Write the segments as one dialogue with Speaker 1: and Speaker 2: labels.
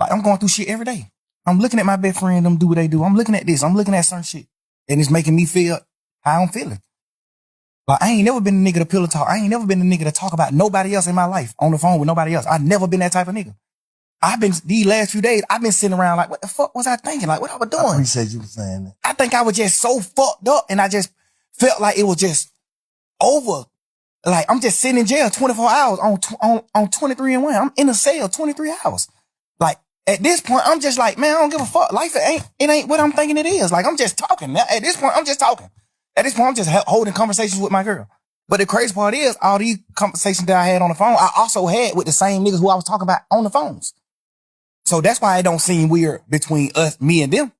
Speaker 1: Like, I'm going through shit every day. I'm looking at my best friend, them do what they do. I'm looking at this. I'm looking at certain shit. And it's making me feel how I'm feeling. Like, I ain't never been the nigga to pillow talk. I ain't never been the nigga to talk about nobody else in my life on the phone with nobody else. I've never been that type of nigga. These last few days, I've been sitting around like, what the fuck was I thinking? Like, what I was doing?
Speaker 2: I appreciate you saying that.
Speaker 1: I think I was just so fucked up and I just felt like it was just over. Like, I'm just sitting in jail 24 hours on 23 and 1. I'm in a cell 23 hours. Like, at this point, I'm just like, man, I don't give a fuck. Life it ain't what I'm thinking it is. Like, I'm just talking. At this point, I'm just talking. At this point, I'm just holding conversations with my girl. But the crazy part is, all these conversations that I had on the phone, I also had with the same niggas who I was talking about on the phones. So that's why it don't seem weird between us, me and them.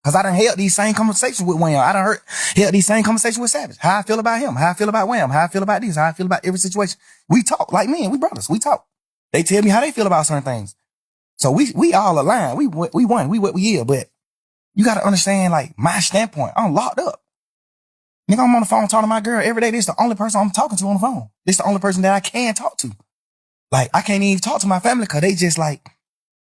Speaker 1: Cause I done held these same conversations with Wham. I done held these same conversations with Savage. How I feel about him. How I feel about Wham. How I feel about this. How I feel about every situation. We talk like men. We brothers. We talk. They tell me how they feel about certain things. So we all align. We won. We what we is. But you got to understand, like, my standpoint. I'm locked up. Nigga, I'm on the phone talking to my girl every day. This is the only person I'm talking to on the phone. This is the only person that I can talk to. Like, I can't even talk to my family because they just like,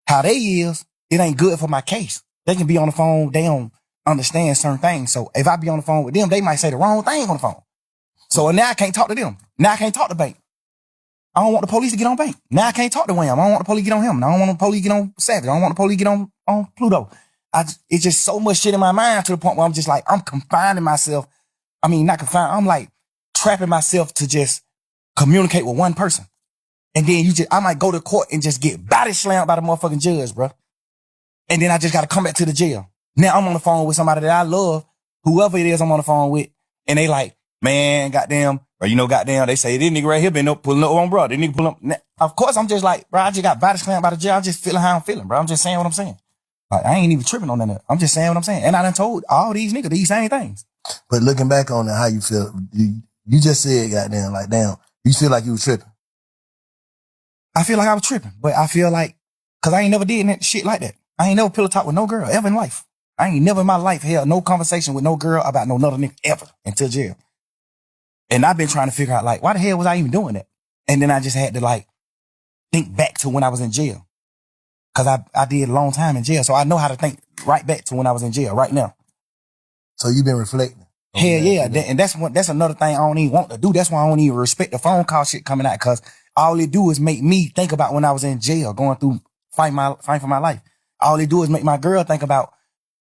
Speaker 1: how they is, it ain't good for my case. They can be on the phone. They don't understand certain things. So if I be on the phone with them, they might say the wrong thing on the phone. So now I can't talk to them. Now I can't talk to Bank. I don't want the police to get on Bank. Now I can't talk to Wham. I don't want the police to get on him. I don't want the police to get on Savage. I don't want the police to get on Pluto. It's just so much shit in my mind to the point where I'm just like, I'm confining myself. I mean, not confined. I'm like trapping myself to just communicate with one person. And then I might go to court and just get body slammed by the motherfucking judge, bro. And then I just got to come back to the jail. Now I'm on the phone with somebody that I love, whoever it is I'm on the phone with. And they like, man, goddamn, or goddamn, they say, this nigga right here been up pulling up on bro. This nigga pull up. Now, of course, I'm just like, bro, I just got body slammed by the jail. I'm just feeling how I'm feeling, bro. I'm just saying what I'm saying. Like, I ain't even tripping on that. I'm just saying what I'm saying. And I done told all these niggas these same things.
Speaker 2: But looking back on it, how you feel, you just said, goddamn, like, damn, you feel like you was tripping.
Speaker 1: I feel like I was tripping, but I feel like, cause I ain't never did that shit like that. I ain't never pillow talk with no girl ever in life. I ain't never in my life held no conversation with no girl about no other nigga ever until jail. And I've been trying to figure out, like, why the hell was I even doing that? And then I just had to, like, think back to when I was in jail. Cause I did a long time in jail. So I know how to think right back to when I was in jail right now.
Speaker 2: So you've been reflecting.
Speaker 1: Hell yeah. And that's another thing I don't even want to do. That's why I don't even respect the phone call shit coming out. Cause all it do is make me think about when I was in jail, going through fighting for my life. All it do is make my girl think about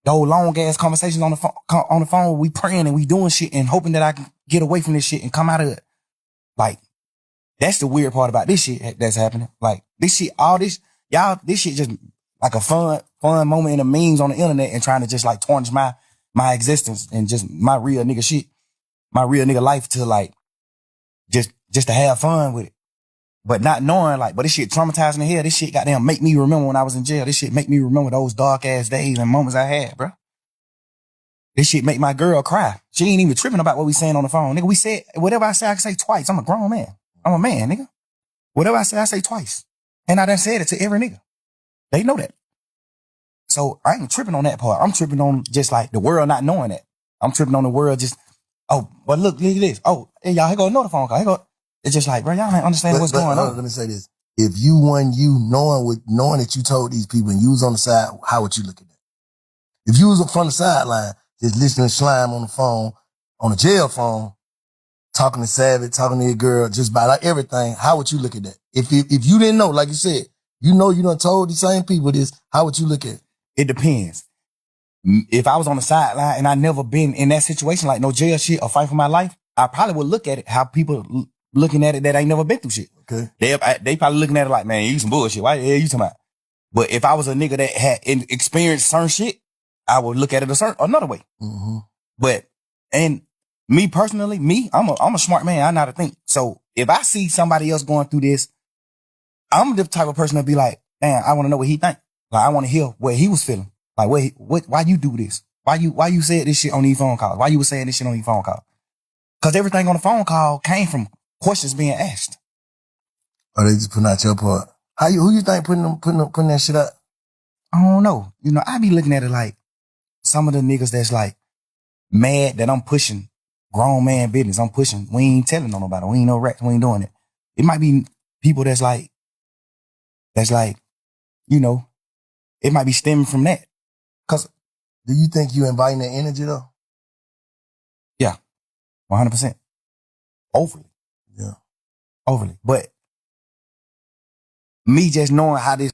Speaker 1: those long ass conversations on the phone. We praying and we doing shit and hoping that I can get away from this shit and come out of it. Like, that's the weird part about this shit that's happening. Like, this shit, this shit just like a fun moment in the memes on the internet and trying to just like tarnish my existence and just my real nigga shit, my real nigga life to like, just to have fun with it. But not knowing, like, but this shit traumatizing the hell. This shit goddamn make me remember when I was in jail. This shit make me remember those dark ass days and moments I had, bro. This shit make my girl cry. She ain't even tripping about what we saying on the phone. Nigga, we said, whatever I say, I can say twice. I'm a grown man. I'm a man, nigga. Whatever I say twice. And I done said it to every nigga. They know that. So I ain't tripping on that part. I'm tripping on just like the world not knowing that. I'm tripping on the world just, oh, but look at this. Oh, hey, y'all, here go another phone call. Here go. It's just like, bro, y'all ain't understanding what's going on.
Speaker 2: Let me say this. If you knowing that you told these people and you was on the side, how would you look at that? If you was from the sideline, just listening to Slime on the phone, on the jail phone, talking to Savage, talking to your girl, just about like everything, how would you look at that? If you didn't know, like you said, you done told these same people this, how would you look at it?
Speaker 1: It depends. If I was on the sideline and I never been in that situation, like no jail shit or fight for my life, I probably would look at it how people looking at it that ain't never been through shit.
Speaker 2: Okay.
Speaker 1: They probably looking at it like, man, you some bullshit. Why the hell you talking about? But if I was a nigga that had experienced certain shit, I would look at it another way.
Speaker 2: Mm-hmm.
Speaker 1: But, and me personally, I'm a smart man. I know how to think. So if I see somebody else going through this, I'm the type of person to be like, damn, I want to know what he think. Like, I want to hear what he was feeling. Like, why you do this? Why you said this shit on these phone calls? Why you was saying this shit on these phone calls? Cause everything on the phone call came from questions being asked.
Speaker 2: Or they just putting out your part. Who you think putting that shit up?
Speaker 1: I don't know. I be looking at it like some of the niggas that's like mad that I'm pushing grown man business. I'm pushing. We ain't telling on nobody. We ain't no rats. We ain't doing it. It might be people that's like, it might be stemming from that. Cause
Speaker 2: Do you think you inviting that energy though?
Speaker 1: 100%. Overly.
Speaker 2: Yeah.
Speaker 1: Overly. But me just knowing how this